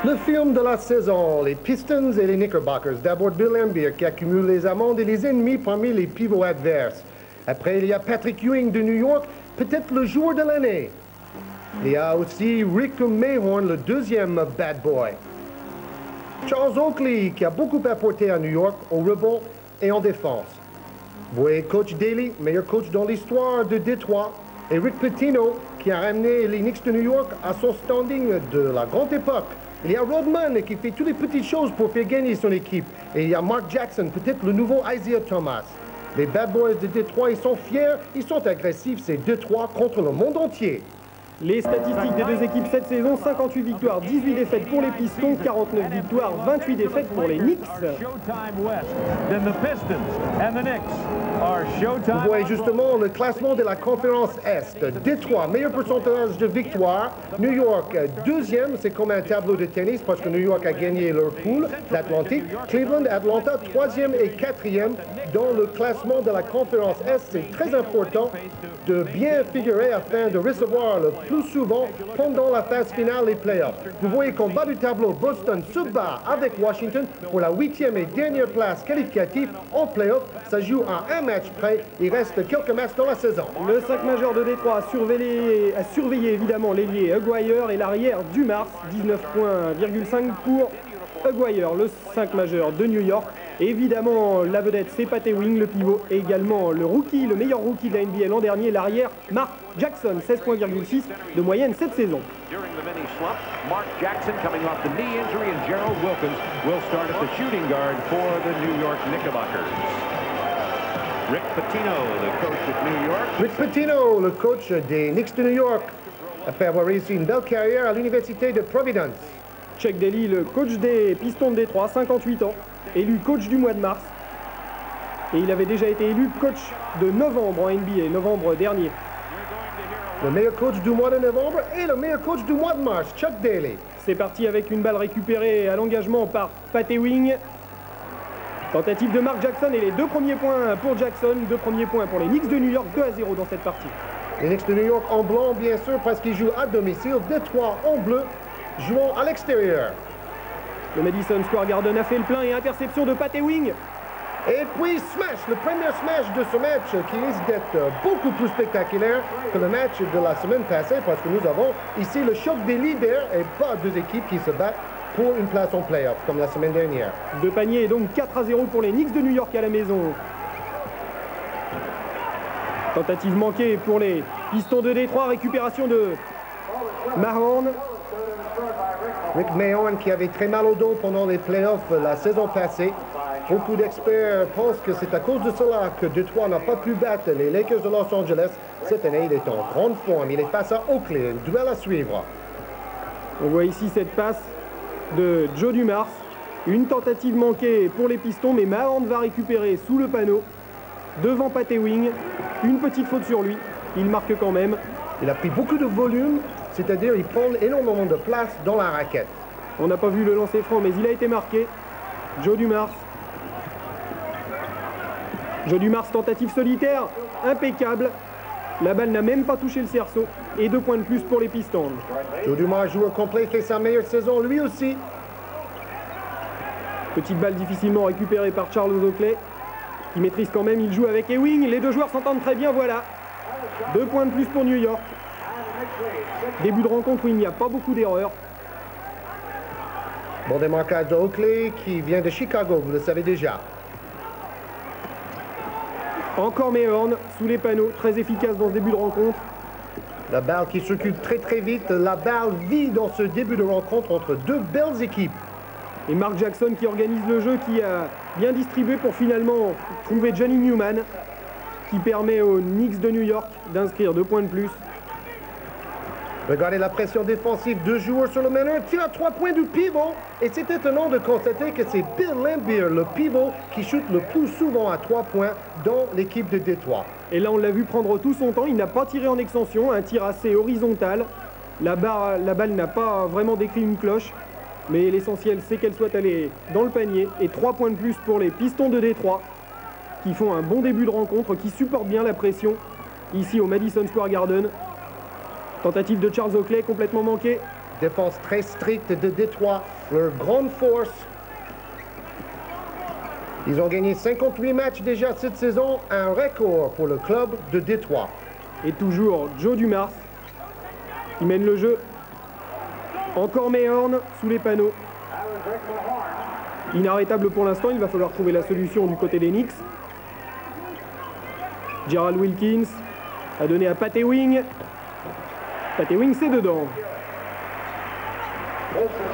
Le film de la saison, les Pistons et les Knickerbockers. D'abord Bill Laimbeer qui accumule les amendes et les ennemis parmi les pivots adverses. Après, il y a Patrick Ewing de New York, peut-être le joueur de l'année. Il y a aussi Rick Mahorn, le deuxième bad boy. Charles Oakley qui a beaucoup apporté à New York au rebond et en défense. Vous voyez Coach Daly, meilleur coach dans l'histoire de Détroit. Et Rick Pitino qui a ramené les Knicks de New York à son standing de la grande époque. Il y a Rodman qui fait toutes les petites choses pour faire gagner son équipe. Et il y a Mark Jackson, peut-être le nouveau Isaiah Thomas. Les Bad Boys de Détroit, ils sont fiers, ils sont agressifs, c'est Détroit contre le monde entier. Les statistiques des deux équipes cette saison, 58 victoires, 18 défaites pour les Pistons, 49 victoires, 28 défaites pour les Knicks. Vous voyez justement le classement de la conférence Est. Détroit, meilleur pourcentage de victoires. New York, deuxième, c'est comme un tableau de tennis parce que New York a gagné leur poule d'Atlantique. Cleveland, Atlanta, troisième et quatrième dans le classement de la conférence Est. C'est très important de bien figurer afin de recevoir le plus souvent pendant la phase finale des playoffs. Vous voyez qu'en bas du tableau, Boston se bat avec Washington pour la 8e et dernière place qualificative en playoffs. Ça joue à un match près. Il reste quelques matchs dans la saison. Le 5 majeur de Détroit a surveillé évidemment l'ailier Aguirre et l'arrière Dumars. 19,5 points pour Aguirre, le 5 majeur de New York. Et évidemment, la vedette, c'est Pat Ewing, le pivot, et également le rookie, le meilleur rookie de la NBA l'an dernier, l'arrière, Mark Jackson, 16,6 points de moyenne cette saison. Mark Jackson coming off the knee injury and Gerald Wilkins will start at the shooting guard for the New York Knickerbockers. Rick Pitino, the coach of New York. Rick Pitino, le coach des Knicks de New York, après avoir réussi une belle carrière à l'université de Providence. Chuck Daly, le coach des Pistons de Détroit, 58 ans, élu coach du mois de mars. Et il avait déjà été élu coach de novembre en NBA, novembre dernier. Le meilleur coach du mois de novembre et le meilleur coach du mois de mars, Chuck Daly. C'est parti avec une balle récupérée à l'engagement par Pat Ewing. Tentative de Mark Jackson et les deux premiers points pour Jackson, deux premiers points pour les Knicks de New York, 2-0 dans cette partie. Les Knicks de New York en blanc, bien sûr, parce qu'ils jouent à domicile. Détroit en bleu, jouant à l'extérieur. Le Madison Square Garden a fait le plein et interception de Pat Ewing. Et puis smash, le premier smash de ce match qui risque d'être beaucoup plus spectaculaire que le match de la semaine passée parce que nous avons ici le choc des leaders et pas deux équipes qui se battent pour une place en playoff comme la semaine dernière. Deux paniers et donc 4-0 pour les Knicks de New York à la maison. Tentative manquée pour les Pistons de Détroit, récupération de Mahorn. Rick Mahorn qui avait très mal au dos pendant les playoffs la saison passée. Beaucoup d'experts pensent que c'est à cause de cela que Détroit n'a pas pu battre les Lakers de Los Angeles. Cette année, il est en grande forme. Il est face à Oakley, un duel à suivre. On voit ici cette passe de Joe Dumars. Une tentative manquée pour les Pistons, mais Mahorn va récupérer sous le panneau, devant Pat Ewing. Une petite faute sur lui. Il marque quand même. Il a pris beaucoup de volume, c'est-à-dire il prend énormément de place dans la raquette. On n'a pas vu le lancer franc, mais il a été marqué. Joe Dumars. Joe Dumars, tentative solitaire, impeccable. La balle n'a même pas touché le cerceau. Et 2 points de plus pour les Pistons. Joe Dumars, joueur complet, fait sa meilleure saison lui aussi. Petite balle difficilement récupérée par Charles Oakley, qui maîtrise quand même, il joue avec Ewing. Les deux joueurs s'entendent très bien, voilà. 2 points de plus pour New York. Début de rencontre où il n'y a pas beaucoup d'erreurs. Bon démarquage de Oakley qui vient de Chicago, vous le savez déjà. Encore Mahorn sous les panneaux, très efficace dans ce début de rencontre. La balle qui circule très très vite, la balle vit dans ce début de rencontre entre deux belles équipes. Et Mark Jackson qui organise le jeu, qui a bien distribué pour finalement trouver Johnny Newman, qui permet aux Knicks de New York d'inscrire 2 points de plus. Regardez la pression défensive, 2 joueurs sur le meneur, tire à 3 points du pivot. Et c'est étonnant de constater que c'est Bill Laimbeer, le pivot, qui shoot le plus souvent à 3 points dans l'équipe de Détroit. Et là, on l'a vu prendre tout son temps, il n'a pas tiré en extension, un tir assez horizontal. La balle n'a pas vraiment décrit une cloche, mais l'essentiel, c'est qu'elle soit allée dans le panier. Et 3 points de plus pour les Pistons de Détroit, qui font un bon début de rencontre, qui supportent bien la pression ici au Madison Square Garden. Tentative de Charles Oakley complètement manquée. Défense très stricte de Détroit, leur grande force. Ils ont gagné 58 matchs déjà cette saison, un record pour le club de Détroit. Et toujours Joe Dumars qui mène le jeu. Encore Mayhorn sous les panneaux. Inarrêtable pour l'instant, il va falloir trouver la solution du côté des Knicks. Gerald Wilkins a donné à Pat Ewing. Pat Ewing, c'est dedans.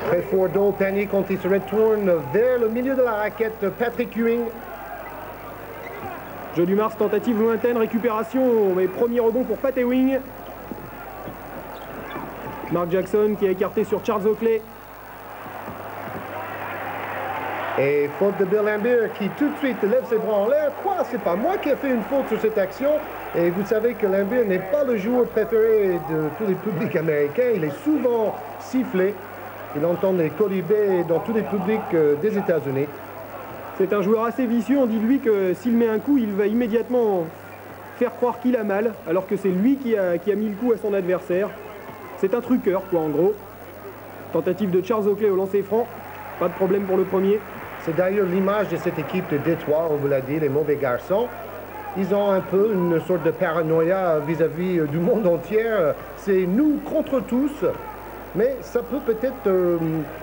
Très fort Doltani quand il se retourne vers le milieu de la raquette. Patrick Ewing. Joe Dumars, tentative lointaine, récupération, mais premier rebond pour Pat Ewing. Mark Jackson qui a écarté sur Charles Oakley. Et faute de Bill Laimbeer qui tout de suite lève ses bras en l'air. Quoi? C'est pas moi qui ai fait une faute sur cette action. Et vous savez que Laimbeer n'est pas le joueur préféré de tous les publics américains. Il est souvent sifflé. Il entend les colibés dans tous les publics des États-Unis. C'est un joueur assez vicieux. On dit de lui que s'il met un coup, il va immédiatement faire croire qu'il a mal, alors que c'est lui qui a mis le coup à son adversaire. C'est un truqueur, quoi, en gros. Tentative de Charles Oakley au lancer franc. Pas de problème pour le premier. C'est d'ailleurs l'image de cette équipe de Détroit, on vous l'a dit, les mauvais garçons. Ils ont un peu une sorte de paranoïa vis-à-vis du monde entier. C'est nous contre tous. Mais ça peut peut-être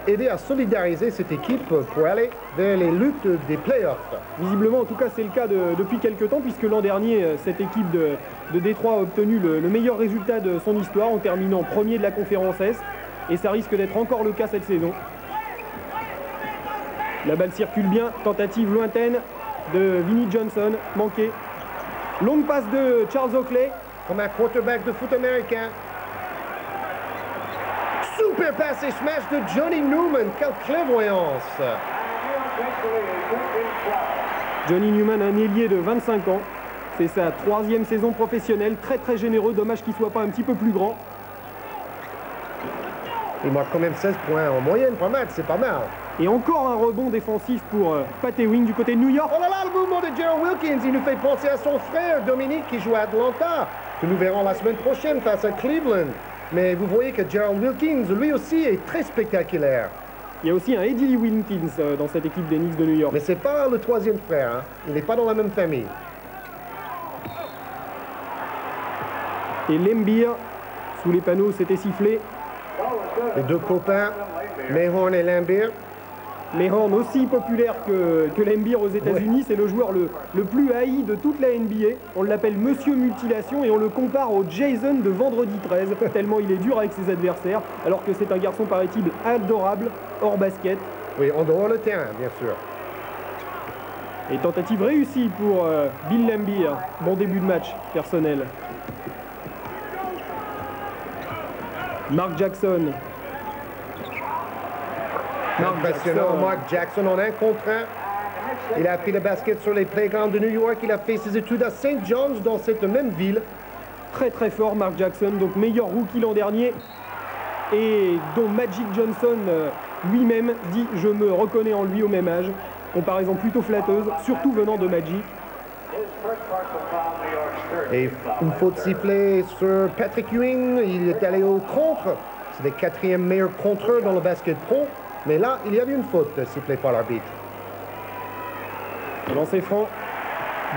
aider à solidariser cette équipe pour aller vers les luttes des playoffs. Visiblement, en tout cas, c'est le cas depuis quelques temps, puisque l'an dernier, cette équipe de Détroit a obtenu le meilleur résultat de son histoire en terminant premier de la conférence Est. Et ça risque d'être encore le cas cette saison. La balle circule bien, tentative lointaine de Vinnie Johnson, manquée. Longue passe de Charles Oakley. Comme un quarterback de foot américain. Super passe et smash de Johnny Newman. Quelle clairvoyance! Johnny Newman, un ailier de 25 ans. C'est sa 3e saison professionnelle. Très très généreux. Dommage qu'il ne soit pas un petit peu plus grand. Il marque quand même 16 points en moyenne par match. C'est pas mal. Et encore un rebond défensif pour Pat Ewing du côté de New York. Oh là là, le mouvement de Gerald Wilkins. Il nous fait penser à son frère Dominique qui joue à Atlanta. Que nous verrons la semaine prochaine face à Cleveland. Mais vous voyez que Gerald Wilkins, lui aussi, est très spectaculaire. Il y a aussi un Eddie Lee Wilkins dans cette équipe des Knicks de New York. Mais c'est pas le 3e frère, hein. Il n'est pas dans la même famille. Et Laimbeer, sous les panneaux, s'était sifflé. Les deux copains, Mayhorn et Laimbeer. Mayhorn, aussi populaire que Laimbeer aux États-Unis, ouais. C'est le joueur le plus haï de toute la NBA. On l'appelle Monsieur Mutilation et on le compare au Jason de Vendredi 13, tellement il est dur avec ses adversaires, alors que c'est un garçon, paraît-il, adorable, hors basket. Oui, en dehors le terrain, bien sûr. Et tentative réussie pour Bill Laimbeer. Bon début de match personnel. Mark Jackson. Impressionnant, Mark Jackson en 1 contre 1. Il a pris le basket sur les playgrounds de New York. Il a fait ses études à St. John's dans cette même ville. Très très fort Mark Jackson, donc meilleur rookie l'an dernier. Et dont Magic Johnson lui-même dit « Je me reconnais en lui au même âge ». Comparaison plutôt flatteuse, surtout venant de Magic. Et une faute sifflée sur Patrick Ewing. Il est allé au contre. C'est le 4e meilleur contreur dans le basket pro. Mais là, il y avait une faute sifflée par l'arbitre. Lancer franc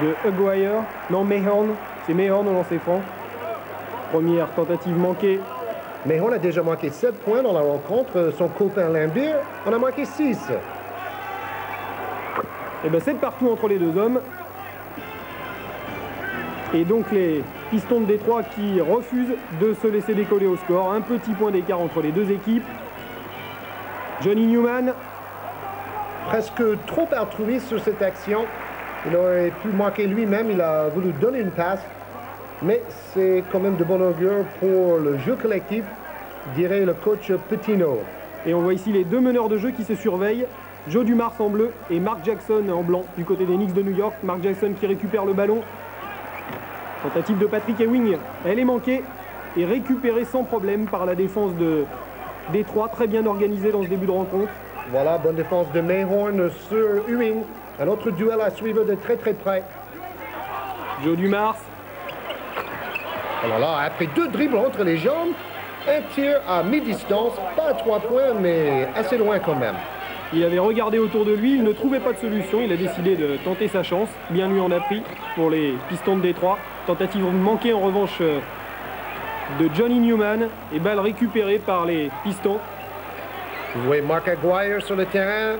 de Aguirre. Non, Mayhorn. C'est Mayhorn au lancer franc. Première tentative manquée. Mayhorn a déjà marqué 7 points dans la rencontre. Son copain Laimbeer en a marqué 6. Et bien, c'est partout entre les deux hommes. Et donc les Pistons de Détroit qui refusent de se laisser décoller au score. Un petit point d'écart entre les deux équipes. Johnny Newman. Presque trop altruiste sur cette action. Il aurait pu marquer lui-même. Il a voulu donner une passe. Mais c'est quand même de bon augure pour le jeu collectif, dirait le coach Pitino. Et on voit ici les deux meneurs de jeu qui se surveillent. Joe Dumars en bleu et Mark Jackson en blanc du côté des Knicks de New York. Mark Jackson qui récupère le ballon. Tentative de Patrick Ewing, elle est manquée et récupérée sans problème par la défense de Détroit, très bien organisée dans ce début de rencontre. Voilà, bonne défense de Mayhorn sur Ewing. Un autre duel à suivre de très très près. Joe Dumars. Alors là, après 2 dribbles entre les jambes, Un tir à mi-distance, pas à 3 points, mais assez loin quand même. Il avait regardé autour de lui, il ne trouvait pas de solution, il a décidé de tenter sa chance. Bien lui en a pris pour les Pistons de Détroit. Tentative manquée en revanche de Johnny Newman et balle récupérée par les Pistons. Vous voyez Mark Aguirre sur le terrain,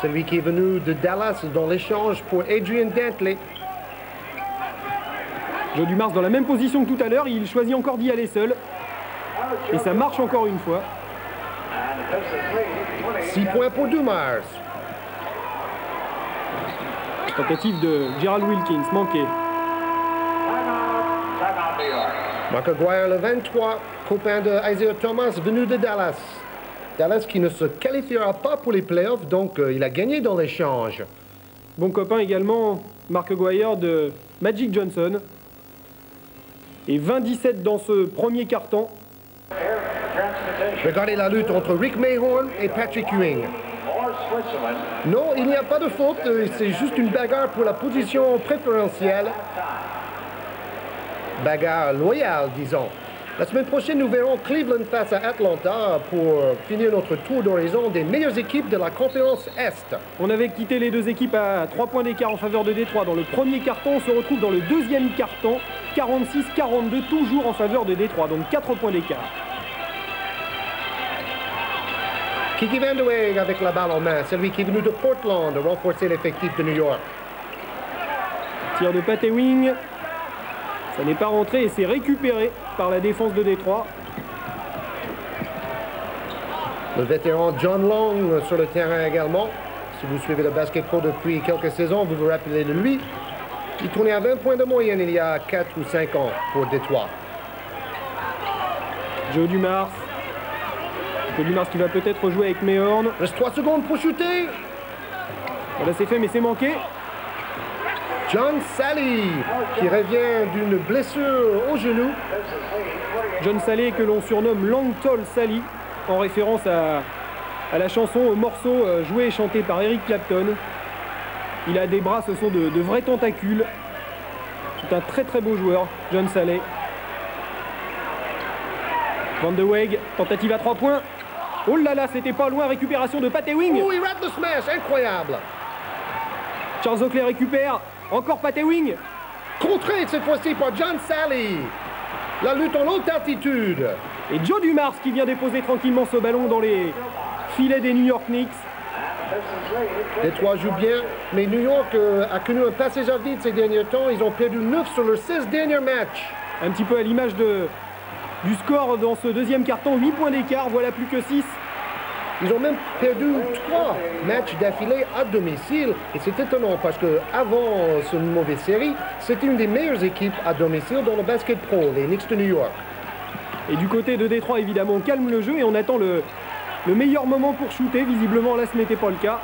celui qui est venu de Dallas dans l'échange pour Adrian Dantley. Joe Dumars dans la même position que tout à l'heure, il choisit encore d'y aller seul. Et ça marche encore une fois. 6 points pour Dumars. Tentative de Gerald Wilkins, manquée. Mark Aguirre, le 23, copain de Isaiah Thomas, venu de Dallas. Dallas qui ne se qualifiera pas pour les playoffs, donc il a gagné dans l'échange. Bon copain également, Mark Aguirre de Magic Johnson. Et 20-17 dans ce premier quart-temps. Regardez la lutte entre Rick Mahorn et Patrick Ewing. Non, il n'y a pas de faute, c'est juste une bagarre pour la position préférentielle. Bagarre loyale, disons. La semaine prochaine, nous verrons Cleveland face à Atlanta pour finir notre tour d'horizon des meilleures équipes de la conférence Est. On avait quitté les deux équipes à 3 points d'écart en faveur de Détroit dans le premier quart-temps. On se retrouve dans le deuxième quart-temps, 46-42, toujours en faveur de Détroit, donc 4 points d'écart. Kiki Van de Weg avec la balle en main, celui qui est venu de Portland renforcer l'effectif de New York. Tir de Pat Ewing. Ça n'est pas rentré et c'est récupéré par la défense de Détroit. Le vétéran John Long sur le terrain également. Si vous suivez le basket pro depuis quelques saisons, vous vous rappelez de lui. Il tournait à 20 points de moyenne il y a 4 ou 5 ans pour Détroit. Joe Dumars. Joe Dumars qui va peut-être jouer avec Mahorn. Reste 3 secondes pour shooter. Voilà, c'est fait mais c'est manqué. John Salley qui revient d'une blessure au genou. John Salley que l'on surnomme Long Tall Sally en référence à la chanson, au morceau joué et chanté par Eric Clapton. Il a des bras, ce sont de vrais tentacules. C'est un très très beau joueur, John Salley. Van de Weg, tentative à 3 points. Oh là là, c'était pas loin, récupération de Pat Ewing. Oh, il rate le smash, incroyable. Charles Oakley récupère. Encore Pat Ewing. Contré cette fois-ci par John Salley. La lutte en haute altitude. Et Joe Dumars qui vient déposer tranquillement ce ballon dans les filets des New York Knicks. Détroit joue bien, mais New York a connu un passage à vide ces derniers temps. Ils ont perdu 9 sur leurs 16 derniers matchs. Un petit peu à l'image du score dans ce deuxième carton, 8 points d'écart, voilà plus que 6. Ils ont même perdu 3 matchs d'affilée à domicile. Et c'est étonnant parce qu'avant cette mauvaise série, c'était une des meilleures équipes à domicile dans le basket pro, les Knicks de New York. Et du côté de Détroit, évidemment, on calme le jeu et on attend le meilleur moment pour shooter. Visiblement, là, ce n'était pas le cas.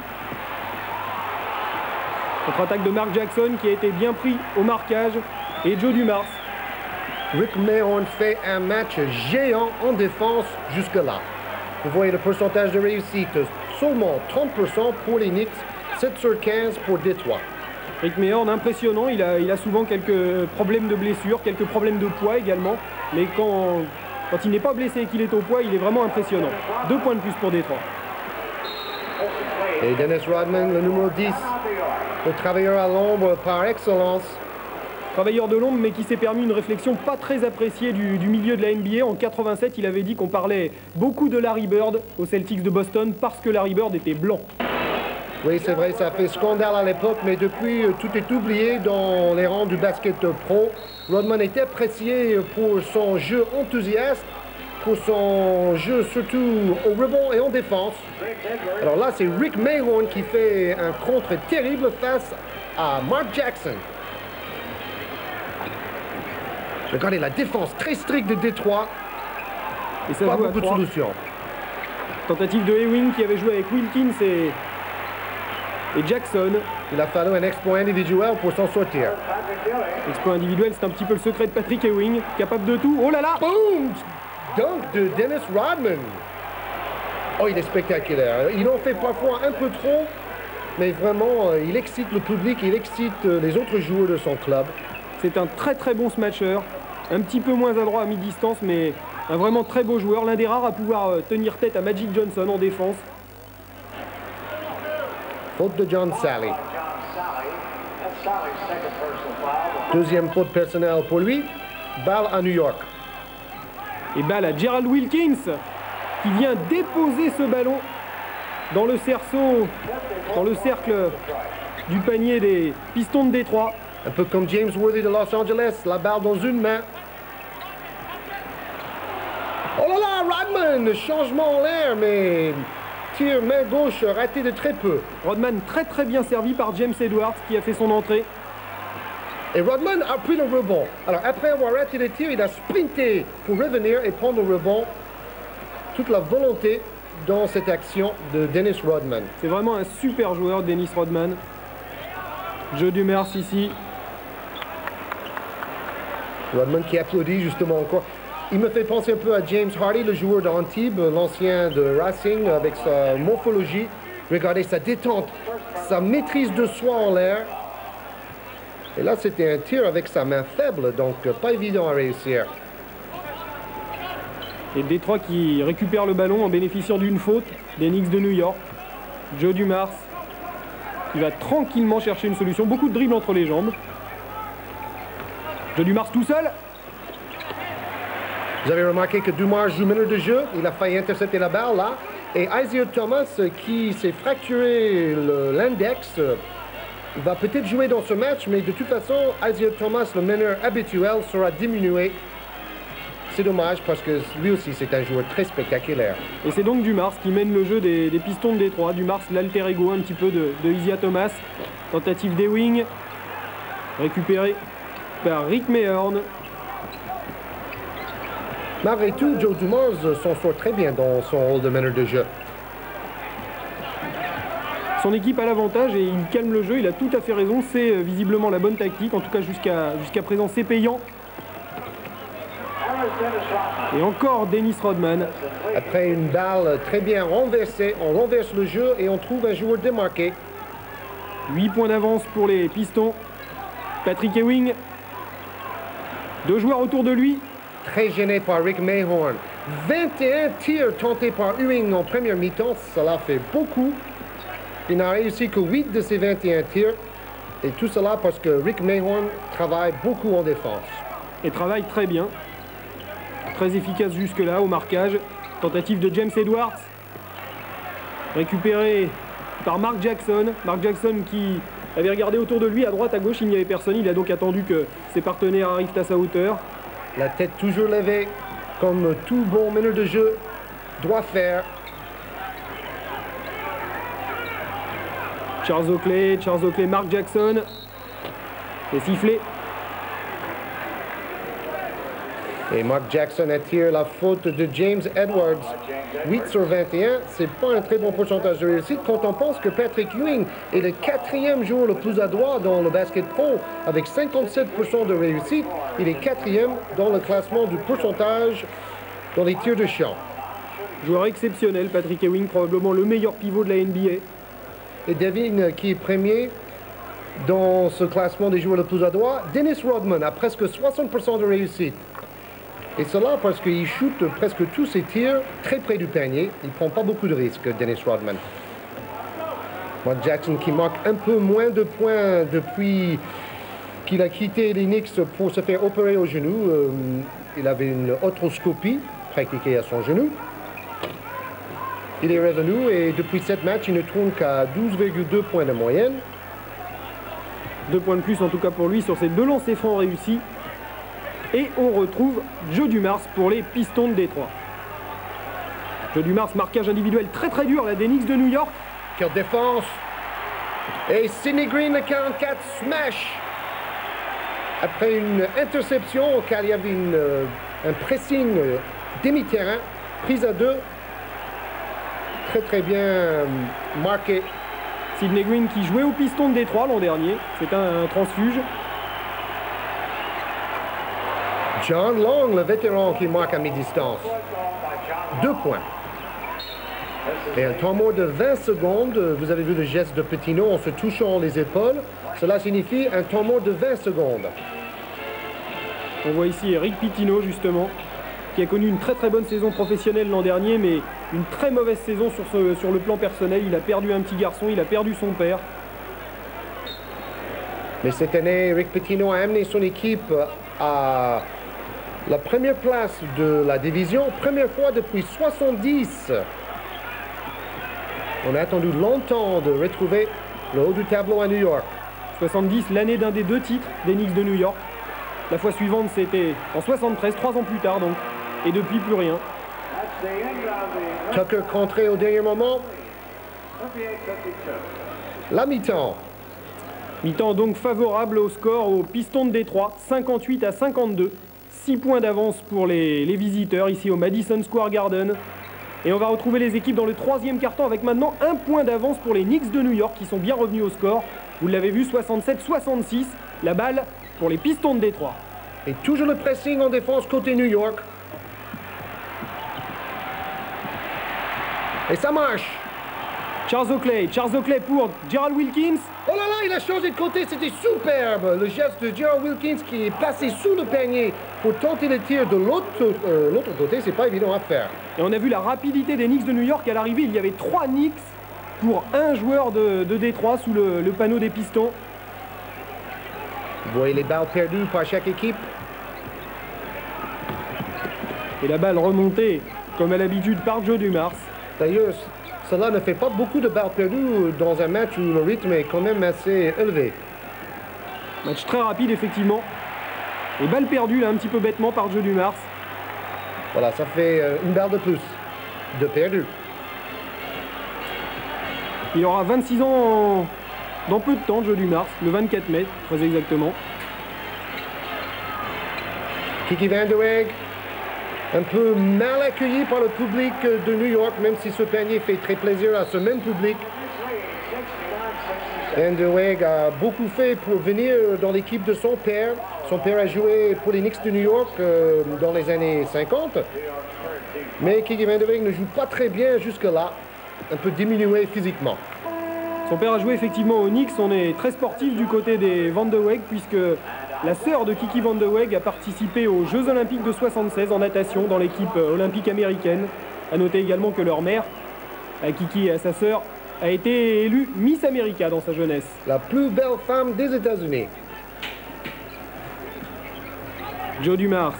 Contre-attaque de Mark Jackson qui a été bien pris au marquage. Et Joe Dumars. Rick Mahorn fait un match géant en défense jusque-là. Vous voyez le pourcentage de réussite, seulement 30% pour les Knicks, 7 sur 15 pour Détroit. Rick Mahorn, impressionnant, il a souvent quelques problèmes de blessure, quelques problèmes de poids également, mais quand il n'est pas blessé et qu'il est au poids, il est vraiment impressionnant. 2 points de plus pour Détroit. Et Dennis Rodman, le numéro 10, le travailleur à l'ombre par excellence. Travailleur de l'ombre, mais qui s'est permis une réflexion pas très appréciée du milieu de la NBA. En 87, il avait dit qu'on parlait beaucoup de Larry Bird aux Celtics de Boston parce que Larry Bird était blanc. Oui, c'est vrai, ça fait scandale à l'époque, mais depuis, tout est oublié dans les rangs du basket pro. Rodman était apprécié pour son jeu enthousiaste, pour son jeu surtout au rebond et en défense. Alors là, c'est Rick Mahorn qui fait un contre terrible face à Mark Jackson. Regardez la défense très stricte de Détroit. Et ça pas joue beaucoup de solutions. Tentative de Ewing qui avait joué avec Wilkins et Jackson. Il a fallu un exploit individuel pour s'en sortir. Exploit individuel, c'est un petit peu le secret de Patrick Ewing, capable de tout. Oh là là! Boom! Dunk de Dennis Rodman. Oh, il est spectaculaire. Il en fait parfois un peu trop, mais vraiment, il excite le public, il excite les autres joueurs de son club. C'est un très très bon smasher. Un petit peu moins adroit à mi-distance, mais Un vraiment très beau joueur, l'un des rares à pouvoir tenir tête à Magic Johnson en défense. Faute de John Sally. Deuxième faute personnelle pour lui. Balle à New York. Et balle à Gerald Wilkins qui vient déposer ce ballon dans le cerceau, dans le cercle du panier des Pistons de Détroit. Un peu comme James Worthy de Los Angeles, la balle dans une main. Oh là là, Rodman, changement en l'air, mais tir main gauche raté de très peu. Rodman très bien servi par James Edwards qui a fait son entrée. Et Rodman a pris le rebond. Alors après avoir raté le tir, il a sprinté pour revenir et prendre le rebond. Toute la volonté dans cette action de Dennis Rodman. C'est vraiment un super joueur, Dennis Rodman. Joe Dumars ici. Rodman qui applaudit justement encore. Il me fait penser un peu à James Hardy, le joueur d'Antibes, l'ancien de Racing, avec sa morphologie. Regardez sa détente, sa maîtrise de soi en l'air. Et là, c'était un tir avec sa main faible, donc pas évident à réussir. Et Détroit qui récupère le ballon en bénéficiant d'une faute des Knicks de New York. Joe Dumars qui va tranquillement chercher une solution. Beaucoup de dribbles entre les jambes. Joe Dumars tout seul. Vous avez remarqué que Dumars joue meneur de jeu. Il a failli intercepter la balle là. Et Isaiah Thomas qui s'est fracturé l'index va peut-être jouer dans ce match, mais de toute façon, Isaiah Thomas, le meneur habituel, sera diminué. C'est dommage parce que lui aussi, c'est un joueur très spectaculaire. Et c'est donc Dumars qui mène le jeu des Pistons de Détroit. Dumars, l'alter ego un petit peu de Isaiah Thomas. Tentative des wings. Récupéré par Rick Mahorn. Malgré tout, Joe Dumars s'en sort très bien dans son rôle de meneur de jeu. Son équipe a l'avantage et il calme le jeu, il a tout à fait raison, c'est visiblement la bonne tactique, en tout cas jusqu'à présent c'est payant. Et encore Dennis Rodman. Après une balle très bien renversée, on renverse le jeu et on trouve un joueur démarqué. 8 points d'avance pour les Pistons. Patrick Ewing. 2 joueurs autour de lui. Très gêné par Rick Mahorn. 21 tirs tentés par Ewing en première mi-temps, cela fait beaucoup. Il n'a réussi que 8 de ses 21 tirs. Et tout cela parce que Rick Mahorn travaille beaucoup en défense. Et travaille très bien. Très efficace jusque-là au marquage. Tentative de James Edwards. Récupéré par Mark Jackson. Mark Jackson qui avait regardé autour de lui, à droite, à gauche, il n'y avait personne. Il a donc attendu que ses partenaires arrivent à sa hauteur. La tête toujours levée, comme tout bon meneur de jeu doit faire. Charles Oakley, Mark Jackson. C'est sifflé. Et Mark Jackson attire la faute de James Edwards. 8 sur 21, c'est pas un très bon pourcentage de réussite quand on pense que Patrick Ewing est le 4e joueur le plus adroit dans le basket pro avec 57% de réussite. Il est 4e dans le classement du pourcentage dans les tirs de champ. Joueur exceptionnel, Patrick Ewing, probablement le meilleur pivot de la NBA. Et devine qui est premier dans ce classement des joueurs les plus adroits? Dennis Rodman a presque 60% de réussite. Et cela parce qu'il shoot presque tous ses tirs très près du panier. Il ne prend pas beaucoup de risques, Dennis Rodman. Mark Jackson qui marque un peu moins de points depuis qu'il a quitté les Knicks pour se faire opérer au genou. Il avait une arthroscopie pratiquée à son genou. Il est revenu et depuis 7 matchs, il ne tourne qu'à 12,2 points de moyenne. 2 points de plus en tout cas pour lui sur ses 2 lancers francs réussis. Et on retrouve Joe Dumars pour les Pistons de Détroit. Joe Dumars, marquage individuel très dur, la des Knicks de New York. Quelle défense! Et Sidney Green, le 44, smash! Après une interception, car il y avait un pressing demi-terrain, prise à 2. Très bien marqué. Sidney Green qui jouait aux Pistons de Détroit l'an dernier. C'est un transfuge. John Long, le vétéran qui marque à mi-distance. 2 points. Et un temps mort de 20 secondes. Vous avez vu le geste de Pitino en se touchant les épaules. Cela signifie un temps mort de 20 secondes. On voit ici Rick Pitino justement qui a connu une très bonne saison professionnelle l'an dernier, mais une très mauvaise saison sur le plan personnel. Il a perdu un petit garçon, il a perdu son père. Mais cette année, Rick Pitino a amené son équipe à la première place de la division, première fois depuis 70. On a attendu longtemps de retrouver le haut du tableau à New York. 70, l'année d'un des 2 titres des Knicks de New York. La fois suivante, c'était en 73, 3 ans plus tard donc. Et depuis, plus rien. Tucker contré au dernier moment. La mi-temps. Mi-temps donc favorable au score aux Pistons de Détroit, 58-52. 6 points d'avance pour les visiteurs ici au Madison Square Garden. Et on va retrouver les équipes dans le 3e quart-temps avec maintenant 1 point d'avance pour les Knicks de New York qui sont bien revenus au score. Vous l'avez vu, 67-66. La balle pour les Pistons de Détroit. Et toujours le pressing en défense côté New York. Et ça marche. Charles Oakley pour Gerald Wilkins. Oh là là, il a changé de côté, c'était superbe. Le geste de Gerald Wilkins qui est passé sous le panier pour tenter le tir de l'autre côté, c'est pas évident à faire. Et on a vu la rapidité des Knicks de New York. À l'arrivée, il y avait 3 Knicks pour un joueur de Détroit sous le panneau des Pistons. Vous voyez les balles perdues par chaque équipe. Et la balle remontée, comme à l'habitude, par Joe Dumars. D'ailleurs, cela ne fait pas beaucoup de balles perdues dans un match où le rythme est quand même assez élevé. Match très rapide, effectivement. Et balle perdue, là, un petit peu bêtement par Joe Dumars. Voilà, ça fait une balle de plus de perdu. Il aura 26 ans dans peu de temps, Joe Dumars, le 24 mai, très exactement. Kiki Van Der Weg, un peu mal accueilli par le public de New York, même si ce panier fait très plaisir à ce même public. Van Der Weg a beaucoup fait pour venir dans l'équipe de son père. Son père a joué pour les Knicks de New York dans les années 50. Mais Kiki Van Der Weg ne joue pas très bien jusque-là, un peu diminué physiquement. Son père a joué effectivement aux Knicks. On est très sportif du côté des Van Der Weg puisque la sœur de Kiki Van Der Weg a participé aux Jeux Olympiques de 76 en natation dans l'équipe olympique américaine. A noter également que leur mère, Kiki et sa sœur, a été élue Miss America dans sa jeunesse. La plus belle femme des États-Unis. Joe Dumars.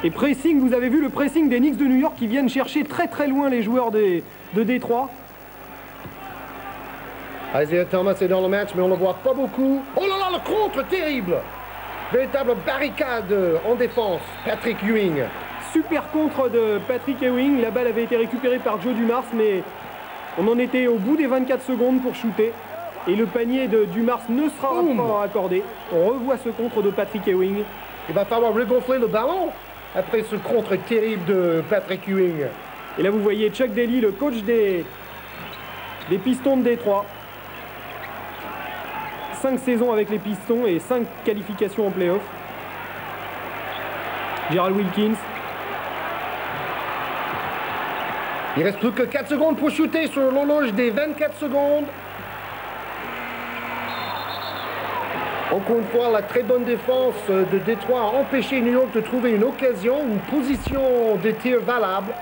Et pressing, vous avez vu le pressing des Knicks de New York qui viennent chercher très loin les joueurs de Détroit. Isaiah Thomas est dans le match, mais on ne le voit pas beaucoup. Oh là là, le contre terrible! Véritable barricade en défense, Patrick Ewing. Super contre de Patrick Ewing. La balle avait été récupérée par Joe Dumars, mais on en était au bout des 24 secondes pour shooter. Et le panier de Dumars ne sera pas accordé. On revoit ce contre de Patrick Ewing. Il va falloir regonfler le ballon après ce contre terrible de Patrick Ewing. Et là, vous voyez Chuck Daly, le coach des Pistons de Détroit. 5 saisons avec les Pistons et 5 qualifications en play-off. Gerald Wilkins. Il reste plus que 4 secondes pour shooter sur l'horloge des 24 secondes. Encore une fois, la très bonne défense de Détroit a empêché New York de trouver une occasion, une position de tir valable.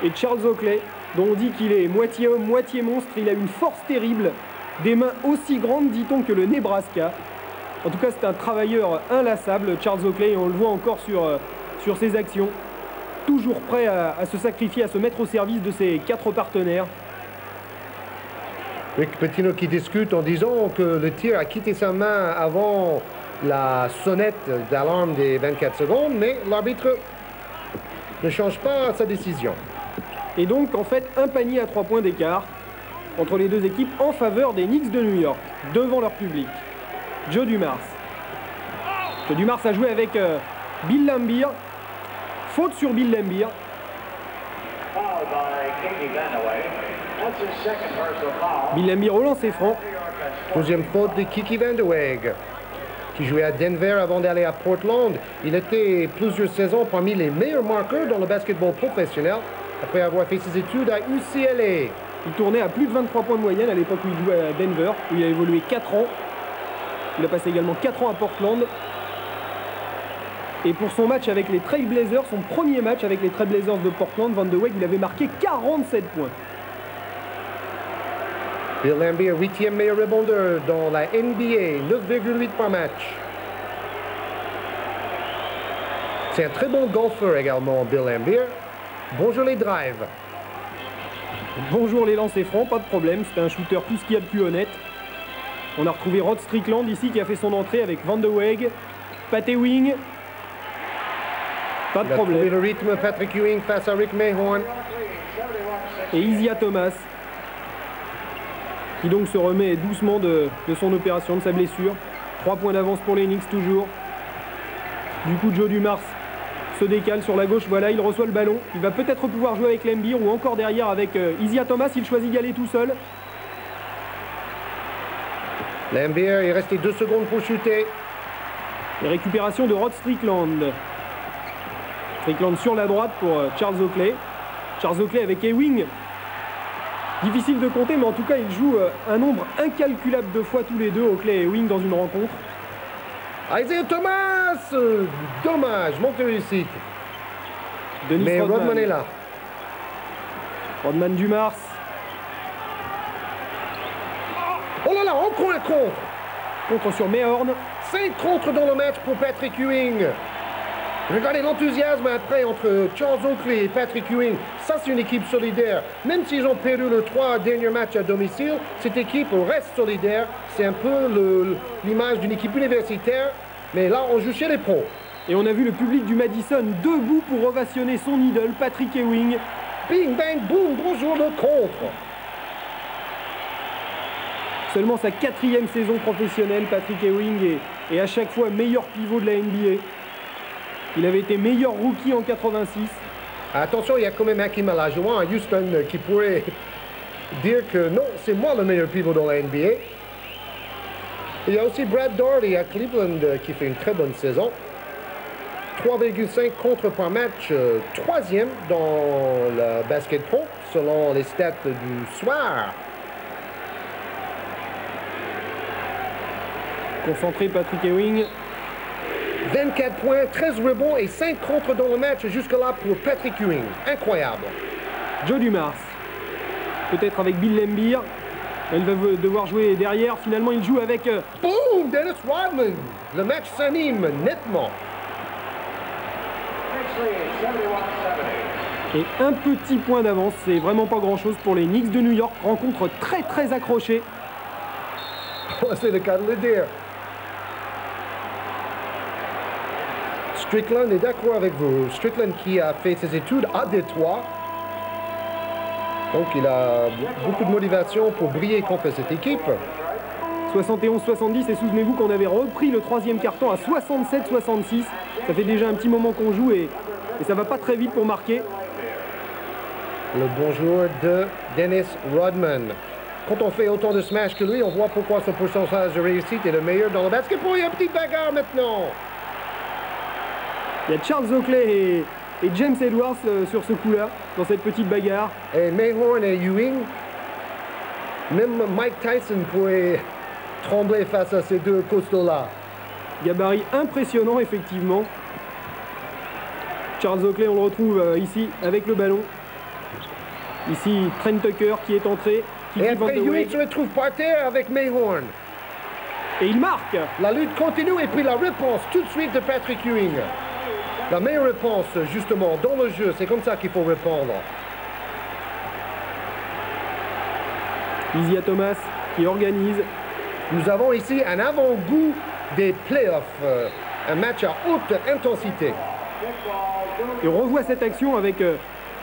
Et Charles Oakley, dont on dit qu'il est moitié homme, moitié monstre, il a une force terrible. Des mains aussi grandes, dit-on, que le Nebraska. En tout cas, c'est un travailleur inlassable, Charles Oakley, et on le voit encore sur ses actions. Toujours prêt à se sacrifier, à se mettre au service de ses 4 partenaires. Rick Pitino qui discute en disant que le tir a quitté sa main avant la sonnette d'alarme des 24 secondes, mais l'arbitre ne change pas sa décision. Et donc, en fait, un panier à 3 points d'écart entre les deux équipes en faveur des Knicks de New York, devant leur public. Joe Dumars. Joe Dumars a joué avec Bill Laimbeer. Faute sur Bill Laimbeer. Bill Laimbeer au lancer franc. Deuxième faute de Kiki Van Der Weg, qui jouait à Denver avant d'aller à Portland. Il était plusieurs saisons parmi les meilleurs marqueurs dans le basketball professionnel, après avoir fait ses études à UCLA. Il tournait à plus de 23 points de moyenne à l'époque où il jouait à Denver, où il a évolué 4 ans. Il a passé également 4 ans à Portland. Et pour son match avec les Trail Blazers, son premier match avec les Trail Blazers de Portland, Van de Weg, il avait marqué 47 points. Bill Laimbeer, 8e meilleur rebondeur dans la NBA, 9,8 par match. C'est un très bon golfeur également, Bill Laimbeer. Bonjour les drives. Bonjour les lancers francs, pas de problème, c'était un shooter tout ce qu'il y a de plus honnête. On a retrouvé Rod Strickland ici qui a fait son entrée avec Van de Weg, Pat Ewing. Pas de problème. Il a trouvé le rythme, Patrick Ewing face à Rick Mahorn. Et Isaiah Thomas, qui donc se remet doucement de son opération, de sa blessure. 3 points d'avance pour les Knicks toujours. Du coup, Joe Dumars se décale sur la gauche, voilà, il reçoit le ballon. Il va peut-être pouvoir jouer avec Laimbeer ou encore derrière avec Isaiah Thomas, il choisit d'y aller tout seul. Laimbeer, il restait 2 secondes pour shooter. Et récupération de Rod Strickland. Strickland sur la droite pour Charles Oakley. Charles Oakley avec Ewing. Difficile de compter, mais en tout cas, ils jouent un nombre incalculable de fois tous les deux, Oakley et Ewing, dans une rencontre. Isaiah Thomas! Dommage, manque de réussite. Mais Rodman est là. Rodman Dumars. Oh là là, encore un contre. Contre sur Mahorn. 5 contre dans le match pour Patrick Ewing. Regardez l'enthousiasme après entre Charles Oakley et Patrick Ewing. Ça, c'est une équipe solidaire. Même s'ils ont perdu le 3 derniers matchs à domicile, cette équipe reste solidaire. C'est un peu l'image d'une équipe universitaire. Mais là, on joue chez les pros. Et on a vu le public du Madison debout pour ovationner son idole, Patrick Ewing. Bing, bang, boum, bonjour le contre. Seulement sa 4e saison professionnelle, Patrick Ewing est à chaque fois meilleur pivot de la NBA. Il avait été meilleur rookie en 86. Attention, il y a quand même Hakeem Olajuwon à Houston qui pourrait dire que non, c'est moi le meilleur pivot dans la NBA. Il y a aussi Brad Daugherty à Cleveland qui fait une très bonne saison. 3,5 contre par match, 3e dans le basket pro, selon les stats du soir. Concentré Patrick Ewing. 24 points, 13 rebonds et 5 contre dans le match jusque-là pour Patrick Ewing. Incroyable. Joe Dumars. Peut-être avec Bill Laimbeer. Il va devoir jouer derrière. Finalement, il joue avec... Boom! Dennis Rodman. Le match s'anime nettement. Et un petit point d'avance. C'est vraiment pas grand-chose pour les Knicks de New York. Rencontre très accrochée. C'est le cas de le dire. Strickland est d'accord avec vous. Strickland qui a fait ses études à Détroit. Donc il a beaucoup de motivation pour briller contre cette équipe. 71-70 et souvenez-vous qu'on avait repris le 3e quart-temps à 67-66. Ça fait déjà un petit moment qu'on joue et ça va pas très vite pour marquer. Le bonjour de Dennis Rodman. Quand on fait autant de smash que lui, on voit pourquoi son pourcentage de réussite est le meilleur dans le basketball. Il y a une petite bagarre maintenant. Il y a Charles Oakley et James Edwards sur ce coup-là, dans cette petite bagarre. Et Mahorn et Ewing. Même Mike Tyson pourrait trembler face à ces deux costauds-là. Gabarit impressionnant, effectivement. Charles Oakley, on le retrouve ici avec le ballon. Ici, Trent Tucker qui est entré. Et après, Ewing se retrouve par terre avec Mahorn. Et il marque. La lutte continue et puis la réponse tout de suite de Patrick Ewing. La meilleure réponse, justement, dans le jeu, c'est comme ça qu'il faut répondre. Isaiah Thomas qui organise. Nous avons ici un avant-goût des playoffs, un match à haute intensité. Et on revoit cette action avec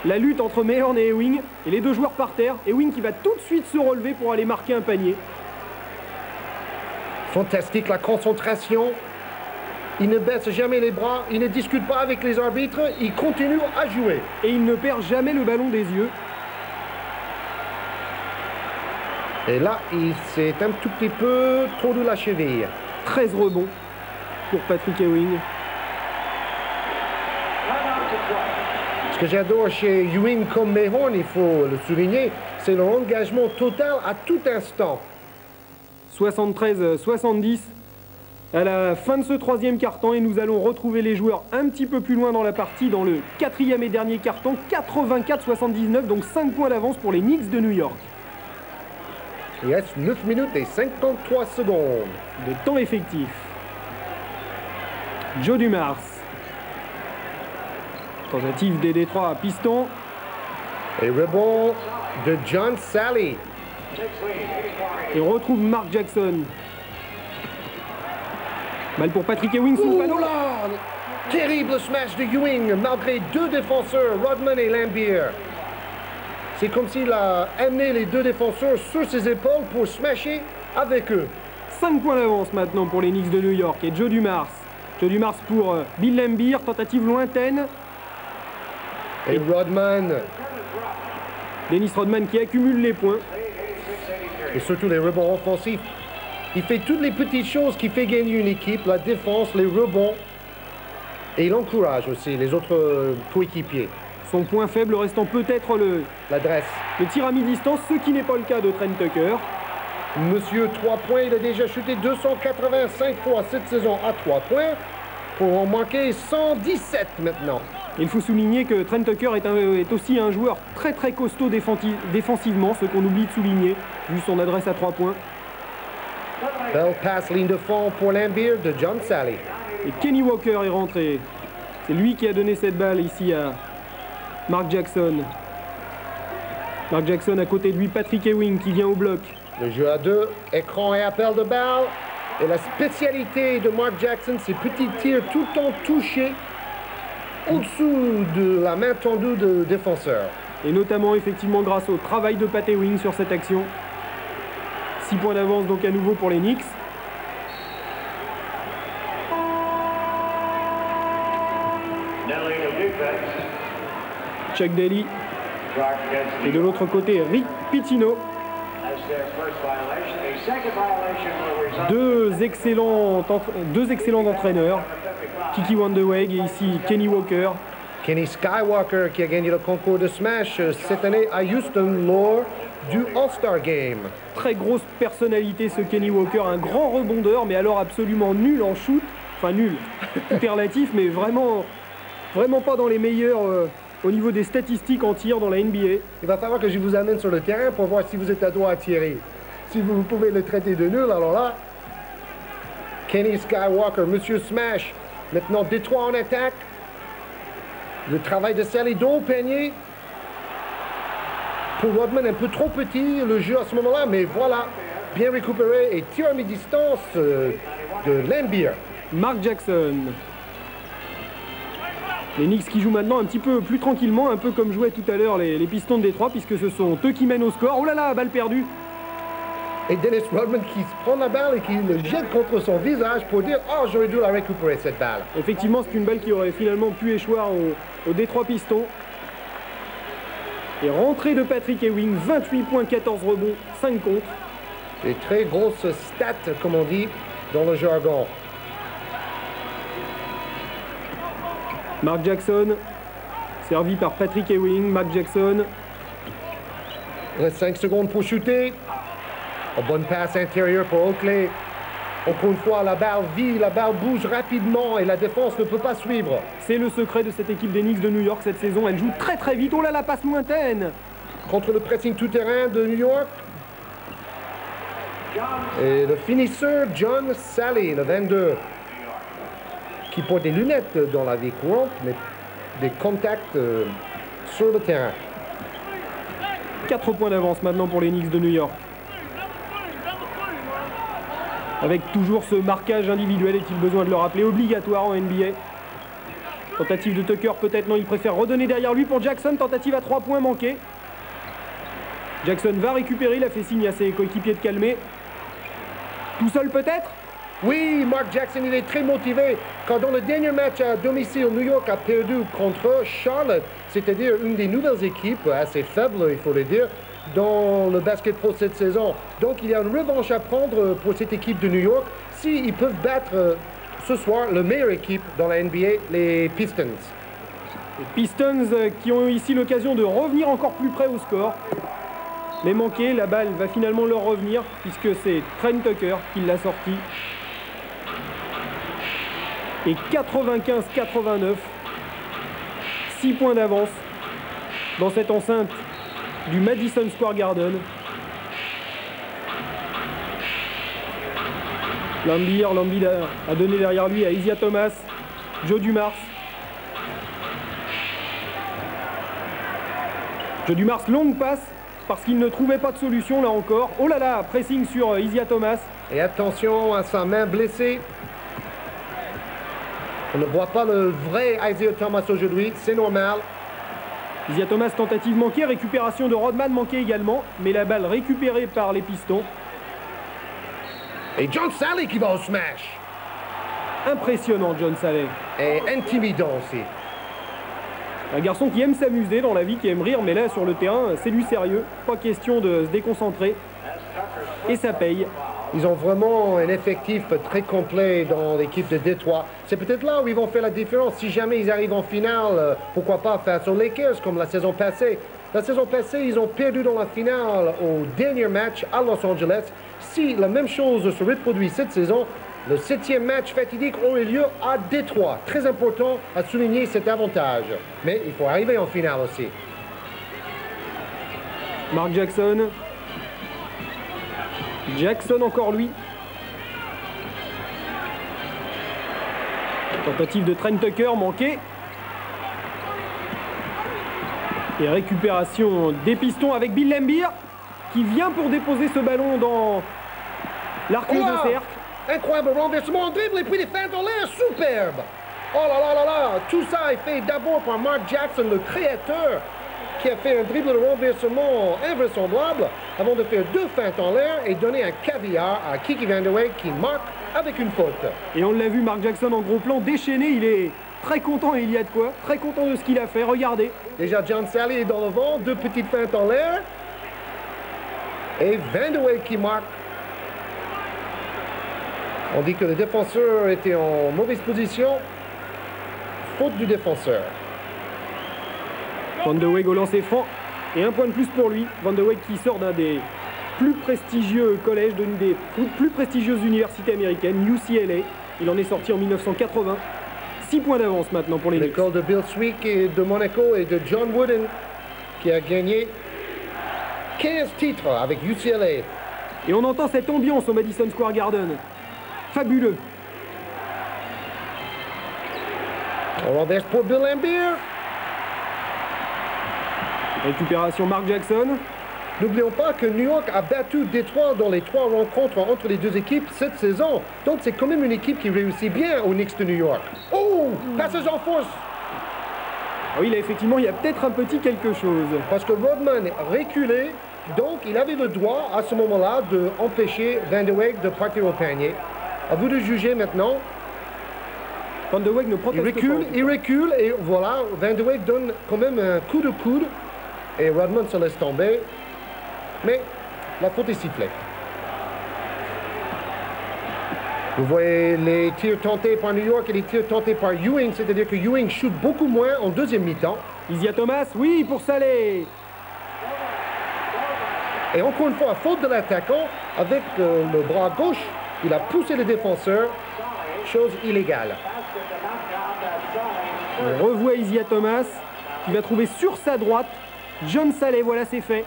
la lutte entre Mahorn et Ewing, et les deux joueurs par terre. Ewing qui va tout de suite se relever pour aller marquer un panier. Fantastique la concentration. Il ne baisse jamais les bras, il ne discute pas avec les arbitres, il continue à jouer. Et il ne perd jamais le ballon des yeux. Et là, il s'est un tout petit peu trop de la cheville. 13 rebonds pour Patrick Ewing. Ce que j'adore chez Ewing comme Mahorn, il faut le souligner, c'est leur engagement total à tout instant. 73-70. à la fin de ce troisième quart-temps et nous allons retrouver les joueurs un petit peu plus loin dans la partie, dans le quatrième et dernier quart-temps, 84-79, donc 5 points d'avance pour les Knicks de New York. Il reste 9 minutes et 53 secondes. De temps effectif. Joe Dumars. Tentative des Détroits Pistons. Et rebond de John Sally. Et on retrouve Mark Jackson. Mal pour Patrick Ewing sous le panneau. Oh là, terrible smash de Ewing malgré deux défenseurs, Rodman et Laimbeer. C'est comme s'il a amené les deux défenseurs sur ses épaules pour smasher avec eux. 5 points d'avance maintenant pour les Knicks de New York et Joe Dumars. Joe Dumars pour Bill Laimbeer, tentative lointaine. Et Rodman. Dennis Rodman qui accumule les points. Et surtout les rebonds offensifs. Il fait toutes les petites choses qui fait gagner une équipe, la défense, les rebonds. Et il encourage aussi les autres coéquipiers. Son point faible restant peut-être l'adresse. Le tir à mi-distance, ce qui n'est pas le cas de Trent Tucker. Monsieur 3 points, il a déjà shooté 285 fois cette saison à 3 points. Pour en manquer 117 maintenant. Il faut souligner que Trent Tucker est aussi un joueur très très costaud défensivement, ce qu'on oublie de souligner, vu son adresse à 3 points. Belle passe ligne de fond pour Laimbeer de John Sally. Et Kenny Walker est rentré. C'est lui qui a donné cette balle ici à Mark Jackson. Mark Jackson à côté de lui, Patrick Ewing qui vient au bloc. Le jeu à 2, écran et appel de balle. Et la spécialité de Mark Jackson, ces petits tirs tout le temps touchés au-dessous de la main tendue de défenseur. Et notamment effectivement grâce au travail de Pat Ewing sur cette action. 6 points d'avance donc à nouveau pour les Knicks. Chuck Daly. Et de l'autre côté, Rick Pitino. Deux excellents entraîneurs. Kiki Vandeweghe et ici Kenny Walker. Kenny Skywalker qui a gagné le concours de Smash cette année à Houston lors du All-Star Game. Très grosse personnalité ce Kenny Walker, un grand rebondeur mais alors absolument nul en shoot. Enfin nul, tout est relatif mais vraiment pas dans les meilleurs au niveau des statistiques en tir dans la NBA. Il va falloir que je vous amène sur le terrain pour voir si vous êtes à droit à tirer. Si vous pouvez le traiter de nul, alors là, Kenny Skywalker, Monsieur Smash. Maintenant, Détroit en attaque. Le travail de Sally au panier. Pour Rodman, un peu trop petit, le jeu à ce moment-là, mais voilà, bien récupéré et tir à mi-distance de Laimbeer. Mark Jackson. Les Knicks qui jouent maintenant un petit peu plus tranquillement, un peu comme jouaient tout à l'heure les Pistons de Détroit, puisque ce sont eux qui mènent au score. Oh là là, balle perdue. Et Dennis Rodman qui se prend la balle et qui le jette contre son visage pour dire « Oh, j'aurais dû la récupérer cette balle ». Effectivement, c'est une balle qui aurait finalement pu échoir au Détroit Pistons. Et rentrée de Patrick Ewing, 28 points, 14 rebonds, 5 contre. Des très grosses stats, comme on dit, dans le jargon. Mark Jackson, servi par Patrick Ewing. Mark Jackson. Il reste 5 secondes pour shooter. Une bonne passe intérieure pour Oakley. Encore une fois, la balle vit, la balle bouge rapidement et la défense ne peut pas suivre. C'est le secret de cette équipe des Knicks de New York cette saison. Elle joue très très vite. Oh là, la passe lointaine. Contre le pressing tout-terrain de New York. Et le finisseur, John Sally, le 22, qui porte des lunettes dans la vie courante, mais des contacts sur le terrain. 4 points d'avance maintenant pour les Knicks de New York. Avec toujours ce marquage individuel, est-il besoin de le rappeler, obligatoire en NBA. Tentative de Tucker, peut-être non, il préfère redonner derrière lui pour Jackson. Tentative à 3 points manquée. Jackson va récupérer, il a fait signe à ses coéquipiers de calmer. Tout seul peut-être? Oui, Mark Jackson, il est très motivé. Quand dans le dernier match à domicile, New York a perdu contre Charlotte, c'est-à-dire une des nouvelles équipes, assez faible, il faut le dire, dans le basket pro cette saison. Donc il y a une revanche à prendre pour cette équipe de New York s'ils peuvent battre ce soir la meilleure équipe dans la NBA, les Pistons. Les Pistons qui ont eu ici l'occasion de revenir encore plus près au score. Mais manqué, la balle va finalement leur revenir puisque c'est Trent Tucker qui l'a sorti. Et 95-89. 6 points d'avance dans cette enceinte du Madison Square Garden. Lambier a donné derrière lui à Isiah Thomas. Joe Dumars. Joe Dumars, longue passe parce qu'il ne trouvait pas de solution là encore. Oh là là, pressing sur Isiah Thomas. Et attention à sa main blessée. On ne voit pas le vrai Isiah Thomas aujourd'hui, c'est normal. Isiah Thomas, tentative manquée, récupération de Rodman manquée également, mais la balle récupérée par les Pistons. Et John Salley qui va au smash. Impressionnant, John Salley. Et intimidant aussi. Un garçon qui aime s'amuser dans la vie, qui aime rire, mais là sur le terrain, c'est du sérieux. Pas question de se déconcentrer. Et ça paye. Ils ont vraiment un effectif très complet dans l'équipe de Détroit. C'est peut-être là où ils vont faire la différence. Si jamais ils arrivent en finale, pourquoi pas face aux Lakers comme la saison passée. La saison passée, ils ont perdu dans la finale au dernier match à Los Angeles. Si la même chose se reproduit cette saison, le 7e match fatidique aurait lieu à Détroit. Très important à souligner cet avantage. Mais il faut arriver en finale aussi. Mark Jackson. Jackson encore lui. Tentative de Trent Tucker manquée. Et récupération des Pistons avec Bill Laimbeer qui vient pour déposer ce ballon dans l'arc de cercle. Incroyable renversement en dribble et puis des feintes en l'air, superbe. Oh là là là là, tout ça est fait d'abord par Mark Jackson, le créateur, qui a fait un dribble de renversement invraisemblable avant de faire 2 feintes en l'air et donner un caviar à Kiki Vandeweghe qui marque avec une faute. Et on l'a vu, Mark Jackson en gros plan déchaîné, il est très content et il y a de quoi, très content de ce qu'il a fait, regardez. Déjà John Salley est dans le vent, 2 petites feintes en l'air et Vandeweghe qui marque. On dit que le défenseur était en mauvaise position, faute du défenseur. Vandeweghe au lancer franc et 1 point de plus pour lui. Vandeweghe qui sort d'un des plus prestigieux collèges, d'une des plus prestigieuses universités américaines, UCLA. Il en est sorti en 1980. 6 points d'avance maintenant pour les Knicks. L'école de Bill Sweek et de Monaco et de John Wooden qui a gagné 15 titres avec UCLA. Et on entend cette ambiance au Madison Square Garden. Fabuleux. On renverse pour Bill Laimbeer. Récupération Mark Jackson. N'oublions pas que New York a battu Détroit dans les 3 rencontres entre les 2 équipes cette saison. Donc c'est quand même une équipe qui réussit bien aux Knicks de New York. Oh, passage en force. Ah oui, là effectivement, il y a peut-être un petit quelque chose. Parce que Rodman reculé, donc il avait le droit à ce moment-là d'empêcher Vandeweghe de partir au panier. À vous de juger maintenant. Vandeweghe ne proteste pas. Il recule et voilà, Vandeweghe donne quand même un coup de coude et Rodman se laisse tomber. Mais la faute est sifflée. Vous voyez les tirs tentés par New York et les tirs tentés par Ewing, c'est-à-dire que Ewing shoot beaucoup moins en deuxième mi-temps. Isiah Thomas, oui, pour Salley. Et encore une fois, faute de l'attaquant, avec le bras gauche, il a poussé le défenseur, chose illégale. On revoit Isiah Thomas, qui va trouver sur sa droite John Salley, voilà c'est fait.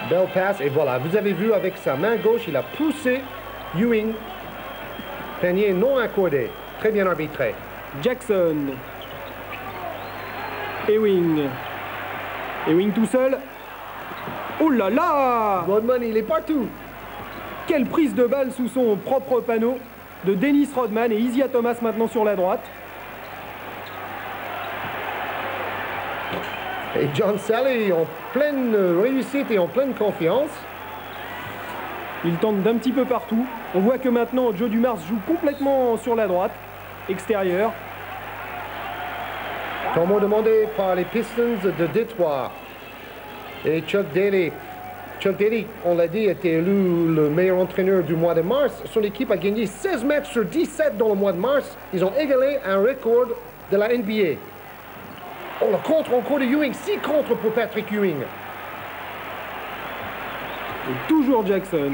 Belle passe, et voilà, vous avez vu avec sa main gauche, il a poussé Ewing. Panier non accordé, très bien arbitré. Jackson. Ewing. Ewing tout seul. Oh là là! Rodman, il est partout. Quelle prise de balle sous son propre panneau de Dennis Rodman et Isiah Thomas maintenant sur la droite. Et John Salley en pleine réussite et en pleine confiance. Il tente d'un petit peu partout. On voit que maintenant Joe Dumars joue complètement sur la droite, extérieure. Tournoi demandé par les Pistons de Détroit. Et Chuck Daly. Chuck Daly, on l'a dit, était élu le meilleur entraîneur du mois de mars. Son équipe a gagné 16 matchs sur 17 dans le mois de mars. Ils ont égalé un record de la NBA. Oh, le contre encore de Ewing. 6 contre pour Patrick Ewing. Et toujours Jackson.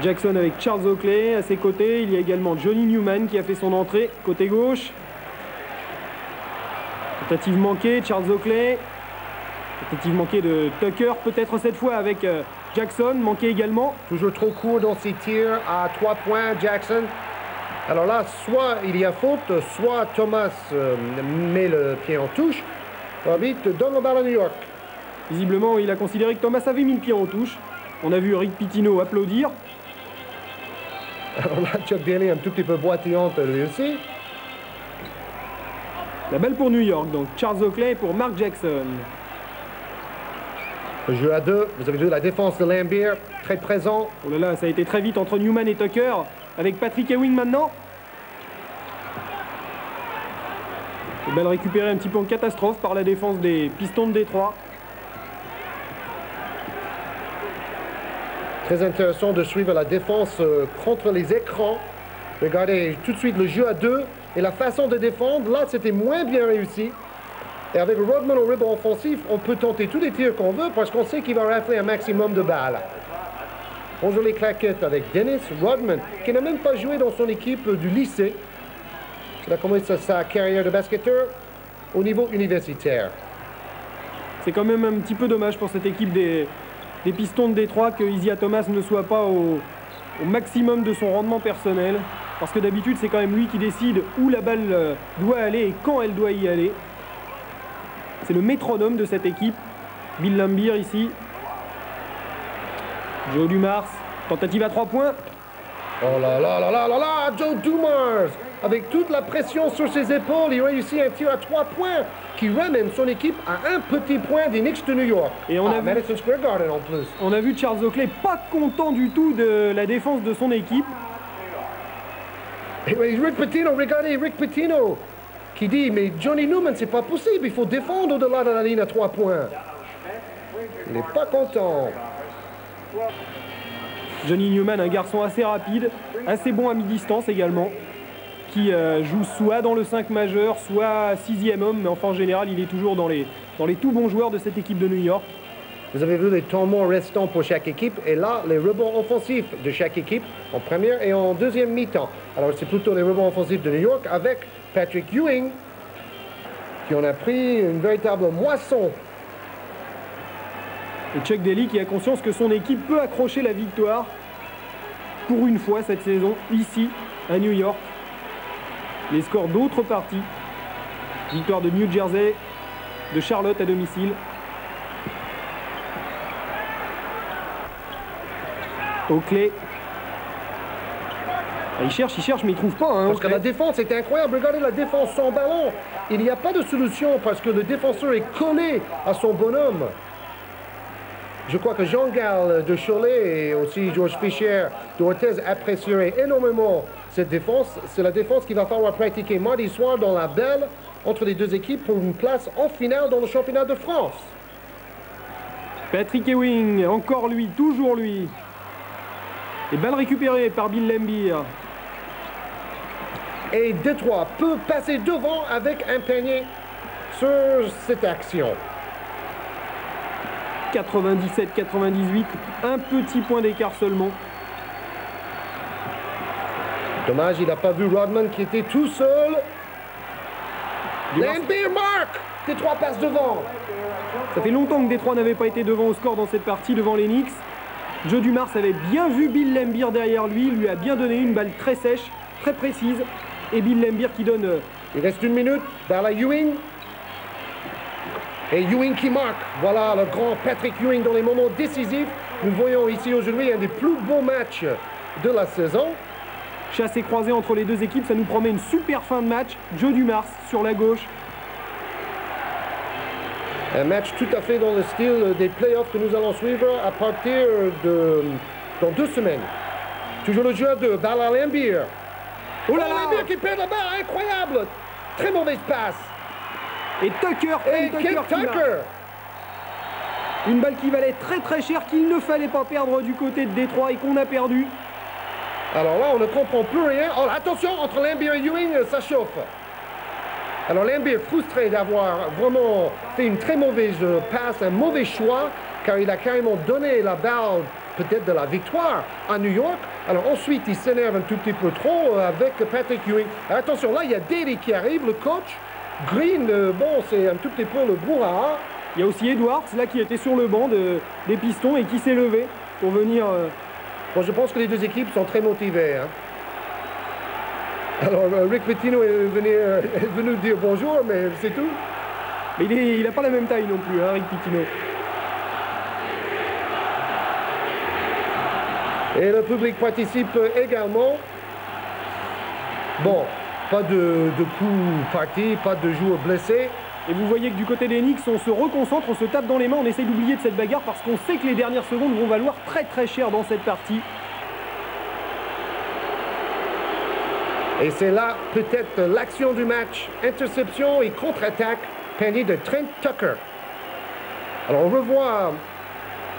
Jackson avec Charles Oakley à ses côtés. Il y a également Johnny Newman qui a fait son entrée côté gauche. Tentative manquée, Charles Oakley. Tentative manquée de Tucker, peut-être cette fois avec Jackson, manqué également. Toujours trop court dans ses tirs à 3 points, Jackson. Alors là, soit il y a faute, soit Thomas met le pied en touche. L'arbitre donne le ballon à New York. Visiblement, il a considéré que Thomas avait mis le pied en touche. On a vu Rick Pitino applaudir. Alors là, Chuck Daly un tout petit peu boitillante lui aussi. La balle pour New York, donc Charles Oakley pour Mark Jackson. Le jeu à 2, vous avez vu la défense de Lambier, très présent. Oh là là, ça a été très vite entre Newman et Tucker, avec Patrick Ewing maintenant. La balle récupérée un petit peu en catastrophe par la défense des Pistons de Détroit. Très intéressant de suivre la défense contre les écrans. Regardez tout de suite le jeu à 2 et la façon de défendre. Là, c'était moins bien réussi. Et avec Rodman au rebond offensif, on peut tenter tous les tirs qu'on veut parce qu'on sait qu'il va rafler un maximum de balles. Bonjour les claquettes avec Dennis Rodman, qui n'a même pas joué dans son équipe du lycée. Il a commencé sa carrière de basketteur au niveau universitaire. C'est quand même un petit peu dommage pour cette équipe des Pistons de Détroit que Isaiah Thomas ne soit pas au maximum de son rendement personnel. Parce que d'habitude, c'est quand même lui qui décide où la balle doit aller et quand elle doit y aller. C'est le métronome de cette équipe. Bill Laimbeer ici. Joe Dumars, tentative à 3 points. Oh là là là là là là, Joe Dumars! Avec toute la pression sur ses épaules, il réussit un tir à 3 points qui ramène son équipe à un petit point des Knicks de New York. Et on a vu Madison Square Garden en plus. On a vu Charles Oakley pas content du tout de la défense de son équipe. Et Rick Pitino, regardez Rick Pitino qui dit mais Johnny Newman, c'est pas possible, il faut défendre au-delà de la ligne à 3 points. Il n'est pas content. Johnny Newman, un garçon assez rapide, assez bon à mi-distance également, qui joue soit dans le 5 majeur, soit 6e homme, mais enfin en général il est toujours dans les tout bons joueurs de cette équipe de New York. Vous avez vu les temps morts restants pour chaque équipe et là les rebonds offensifs de chaque équipe en première et en deuxième mi-temps. Alors c'est plutôt les rebonds offensifs de New York avec Patrick Ewing qui en a pris une véritable moisson. Et Chuck Daly qui a conscience que son équipe peut accrocher la victoire pour une fois cette saison, ici, à New York. Les scores d'autres parties. Victoire de New Jersey, de Charlotte à domicile. Oakley. Il cherche, mais il trouve pas. Hein, parce que la défense était incroyable. Regardez la défense sans ballon. Il n'y a pas de solution parce que le défenseur est collé à son bonhomme. Je crois que Jean Gall de Cholet et aussi George Fisher d'Orthez apprécieraient énormément cette défense. C'est la défense qu'il va falloir pratiquer mardi soir dans la belle entre les deux équipes pour une place en finale dans le championnat de France. Patrick Ewing, encore lui, toujours lui. Et balle récupérée par Bill Laimbeer. Et Détroit peut passer devant avec un panier sur cette action. 97-98, un petit point d'écart seulement. Dommage, il n'a pas vu Rodman qui était tout seul. Laimbeer marque. Détroit passe devant. Ça fait longtemps que Détroit n'avait pas été devant au score dans cette partie, devant les Knicks. Joe Dumars avait bien vu Bill Laimbeer derrière lui, lui a bien donné une balle très sèche, très précise. Et Bill Laimbeer qui donne... Il reste 1 minute, balle à Ewing. Et Ewing qui marque. Voilà le grand Patrick Ewing dans les moments décisifs. Nous voyons ici aujourd'hui un des plus beaux matchs de la saison. Chassé croisé entre les deux équipes, ça nous promet une super fin de match. Joe Dumars sur la gauche. Un match tout à fait dans le style des playoffs que nous allons suivre à partir de... dans 2 semaines. Toujours le jeu à 2, balle à Laimbeer. Oh là là, Laimbeer qui perd la balle, incroyable. Très mauvaise passe. Et Tucker, Tucker. Une balle qui valait très très cher, qu'il ne fallait pas perdre du côté de Détroit et qu'on a perdu. Alors là, on ne comprend plus rien. Oh, attention, entre Laimbeer et Ewing, ça chauffe. Alors Laimbeer, frustré d'avoir vraiment fait une très mauvaise passe, un mauvais choix, car il a carrément donné la balle peut-être de la victoire à New York. Alors ensuite, il s'énerve un tout petit peu trop avec Patrick Ewing. Alors, attention, là, il y a Daly qui arrive, le coach. Green, bon, c'est un tout petit peu le brouhaha. Il y a aussi Edwards, là, qui était sur le banc des Pistons et qui s'est levé pour venir... Bon, je pense que les deux équipes sont très motivées. Hein. Alors, Rick Pitino est venu dire bonjour, mais c'est tout. Mais il n'a pas la même taille non plus, hein, Rick Pitino. Et le public participe également. Bon, pas de coups partis, pas de joueurs blessés. Et vous voyez que du côté des Knicks, on se reconcentre, on se tape dans les mains, on essaie d'oublier de cette bagarre parce qu'on sait que les dernières secondes vont valoir très très cher dans cette partie. Et c'est là peut-être l'action du match. Interception et contre-attaque, panier de Trent Tucker. Alors on revoit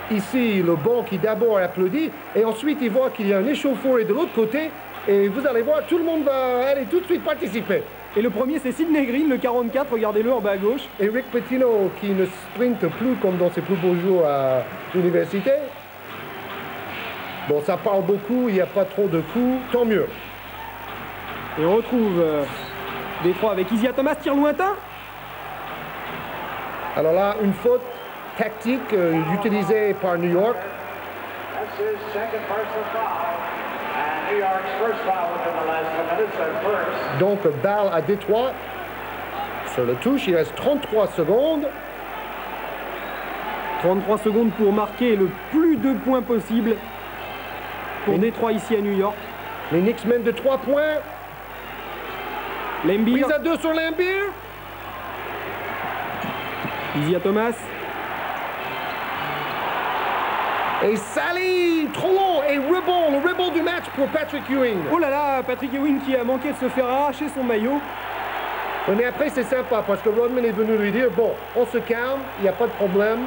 ici le banc qui d'abord applaudit et ensuite il voit qu'il y a un échauffouré de l'autre côté et vous allez voir, tout le monde va aller tout de suite participer. Et le premier, c'est Sidney Green, le 44, regardez-le en bas à gauche. Et Rick Pitino qui ne sprinte plus comme dans ses plus beaux jours à l'université. Bon, ça parle beaucoup, il n'y a pas trop de coups, tant mieux. Et on retrouve Détroit avec Isaiah Thomas, tir lointain. Alors là, une faute tactique utilisée par New York. Donc, balle à Détroit. Sur le touche, il reste 33 secondes. 33 secondes pour marquer le plus de points possible pour Détroit ici à New York. Les Knicks mènent de 3 points. Laimbeer. Prise à 2 sur Laimbeer. Isaiah Thomas. Et Sally, trop long, et rebond, le rebond du match pour Patrick Ewing. Oh là là, Patrick Ewing qui a manqué de se faire arracher son maillot. Oui, mais après c'est sympa parce que Rodman est venu lui dire, bon, on se calme, il n'y a pas de problème.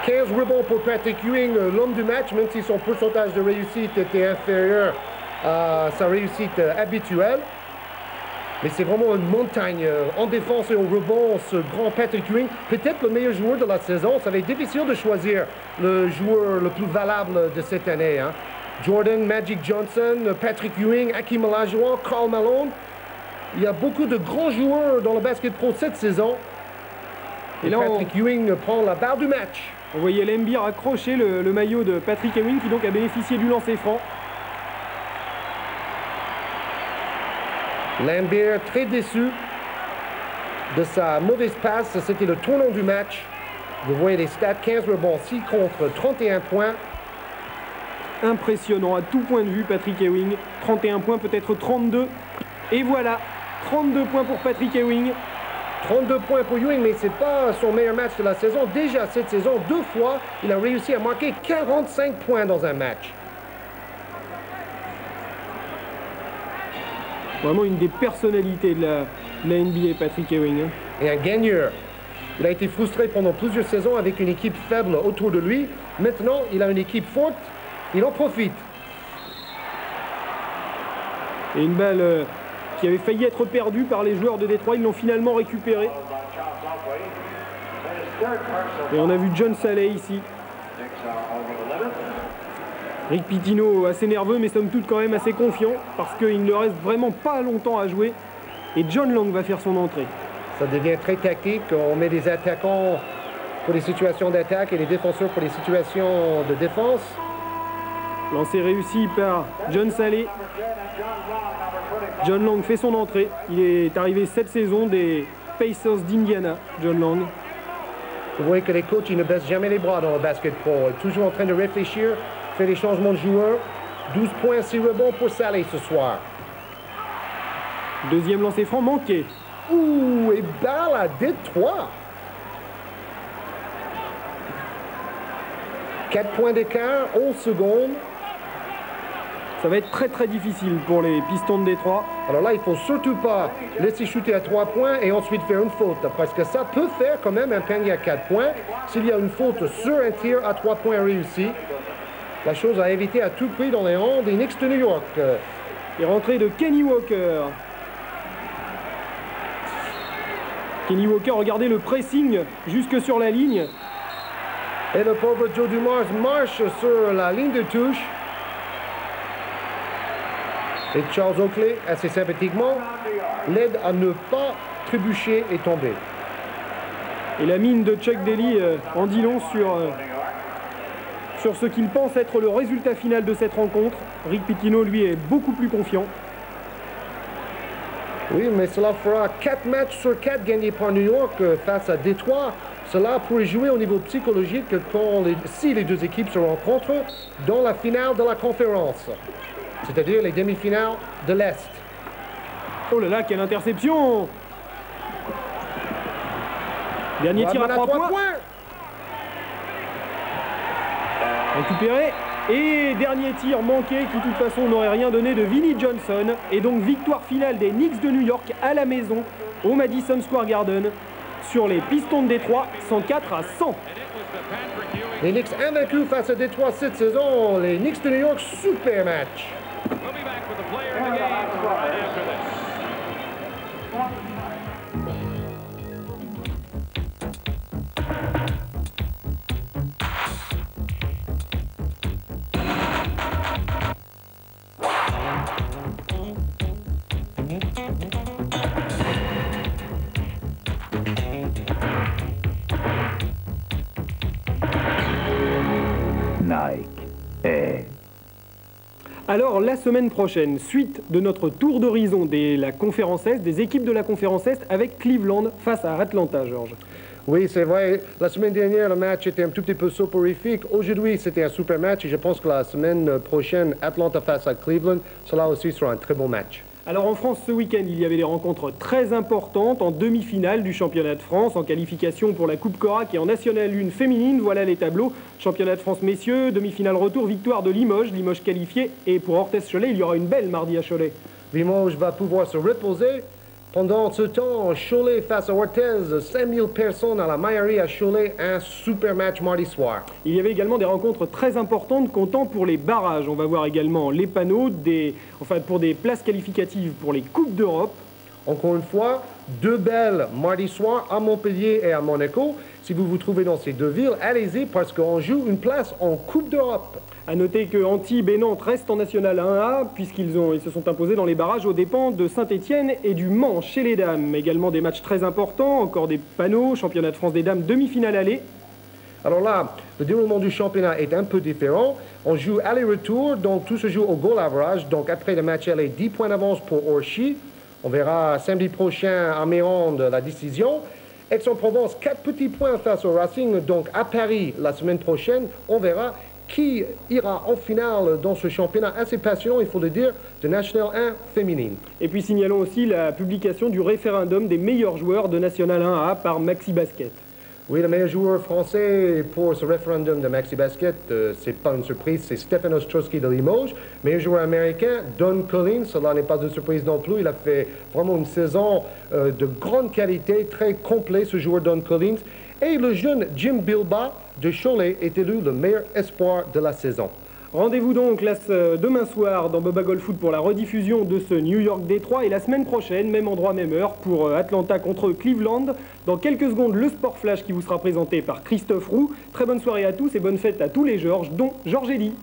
15 rebonds pour Patrick Ewing, l'homme du match, même si son pourcentage de réussite était inférieur à sa réussite habituelle. Mais c'est vraiment une montagne en défense et au rebond, ce grand Patrick Ewing. Peut-être le meilleur joueur de la saison. Ça va être difficile de choisir le joueur le plus valable de cette année. Hein. Jordan, Magic Johnson, Patrick Ewing, Hakeem Olajuwon, Karl Malone. Il y a beaucoup de grands joueurs dans le basket pro cette saison. Et là, Patrick Ewing prend la barre du match. On voyait Laimbeer accrocher le maillot de Patrick Ewing qui donc a bénéficié du lancer franc. Laimbeer très déçu de sa mauvaise passe. C'était le tournant du match. Vous voyez les stats, 15 rebonds, 6 contre 31 points. Impressionnant à tout point de vue, Patrick Ewing. 31 points, peut-être 32. Et voilà, 32 points pour Patrick Ewing. 32 points pour Ewing, mais ce n'est pas son meilleur match de la saison. Déjà cette saison, 2 fois, il a réussi à marquer 45 points dans un match. Vraiment une des personnalités de la NBA, Patrick Ewing. Hein. Et un gagneur. Il a été frustré pendant plusieurs saisons avec une équipe faible autour de lui. Maintenant, il a une équipe forte. Il en profite. Et une balle qui avait failli être perdue par les joueurs de Détroit. Ils l'ont finalement récupérée. Et on a vu John Salley ici. Rick Pitino assez nerveux, mais somme toute quand même assez confiant, parce qu'il ne reste vraiment pas longtemps à jouer. Et John Long va faire son entrée. Ça devient très tactique. On met des attaquants pour les situations d'attaque et les défenseurs pour les situations de défense. Lancé réussi par John Salley. John Long fait son entrée. Il est arrivé cette saison des Pacers d'Indiana, John Long. Vous voyez que les coachs ils ne baissent jamais les bras dans le basket pro. Toujours en train de réfléchir, fait des changements de joueurs. 12 points, 6 rebonds pour Salley ce soir. Deuxième lancer franc manqué. Ouh, et balle à Détroit. 4 points d'écart, 11 secondes. Ça va être très très difficile pour les Pistons de Détroit. Alors là, il ne faut surtout pas laisser shooter à 3 points et ensuite faire une faute. Parce que ça peut faire quand même un panier à 4 points. S'il y a une faute sur un tir à 3 points réussi, la chose à éviter à tout prix dans les rangs des Knicks de New York. Et rentrée de Kenny Walker. Kenny Walker, regardez le pressing jusque sur la ligne. Et le pauvre Joe Dumars marche sur la ligne de touche. Et Charles Oakley, assez sympathiquement, l'aide à ne pas trébucher et tomber. Et la mine de Chuck Daly en dit long sur ce qu'il pense être le résultat final de cette rencontre. Rick Pitino, lui, est beaucoup plus confiant. Oui, mais cela fera 4 matchs sur 4 gagnés par New York face à Détroit. Cela pourrait jouer au niveau psychologique si les deux équipes se rencontrent dans la finale de la conférence, c'est-à-dire les demi-finales de l'Est. Oh là là, quelle interception! Dernier tir à 3 points. Récupéré. Et dernier tir manqué qui de toute façon n'aurait rien donné de Vinnie Johnson. Et donc victoire finale des Knicks de New York à la maison au Madison Square Garden sur les Pistons de Détroit, 104-100. Les Knicks invaincus face à Détroit cette saison. Les Knicks de New York, super match. Alors la semaine prochaine, suite de notre tour d'horizon la conférence Est, des équipes de la conférence Est avec Cleveland face à Atlanta, Georges. Oui, c'est vrai. La semaine dernière, le match était un tout petit peu soporifique. Aujourd'hui, c'était un super match et je pense que la semaine prochaine, Atlanta face à Cleveland, cela aussi sera un très bon match. Alors en France, ce week-end, il y avait des rencontres très importantes en demi-finale du championnat de France, en qualification pour la Coupe Cora et en National 1 féminine. Voilà les tableaux. Championnat de France messieurs, demi-finale retour, victoire de Limoges, Limoges qualifié. Et pour Orthez-Cholet, il y aura une belle mardi à Cholet. Limoges va pouvoir se reposer. Pendant ce temps, Cholet face à Orthez, 5000 personnes à la Maillerie à Cholet, un super match mardi soir. Il y avait également des rencontres très importantes comptant pour les barrages. On va voir également les panneaux pour des places qualificatives pour les Coupes d'Europe. Encore une fois, 2 belles mardi soir à Montpellier et à Monaco. Si vous vous trouvez dans ces 2 villes, allez-y parce qu'on joue une place en Coupe d'Europe. A noter que Antibes et Nantes restent en National 1A puisqu'ils se sont imposés dans les barrages aux dépens de Saint-Étienne et du Mans chez les dames. Également des matchs très importants, encore des panneaux, championnat de France des dames, demi-finale aller. Alors là, le déroulement du championnat est un peu différent. On joue aller-retour, donc tout se joue au goal average. Donc après le match aller, 10 points d'avance pour Orchy. On verra samedi prochain à Mérande la décision. Aix-en-Provence, 4 petits points face au Racing. Donc à Paris, la semaine prochaine, on verra qui ira en finale dans ce championnat assez passionnant, il faut le dire, de National 1 féminine. Et puis signalons aussi la publication du référendum des meilleurs joueurs de National 1A par Maxi Basket. Oui, le meilleur joueur français pour ce référendum de Maxi Basket, c'est pas une surprise, c'est Stephen Ostrowski de Limoges. Meilleur joueur américain, Don Collins, cela n'est pas une surprise non plus, il a fait vraiment une saison de grande qualité, très complet ce joueur Don Collins. Et le jeune Jim Bilba de Cholet est élu le meilleur espoir de la saison. Rendez-vous donc demain soir dans Boba Golf Foot pour la rediffusion de ce New York-Détroit et la semaine prochaine, même endroit, même heure, pour Atlanta contre Cleveland. Dans quelques secondes, le Sport Flash qui vous sera présenté par Christophe Roux. Très bonne soirée à tous et bonne fête à tous les Georges, dont Georges Elie.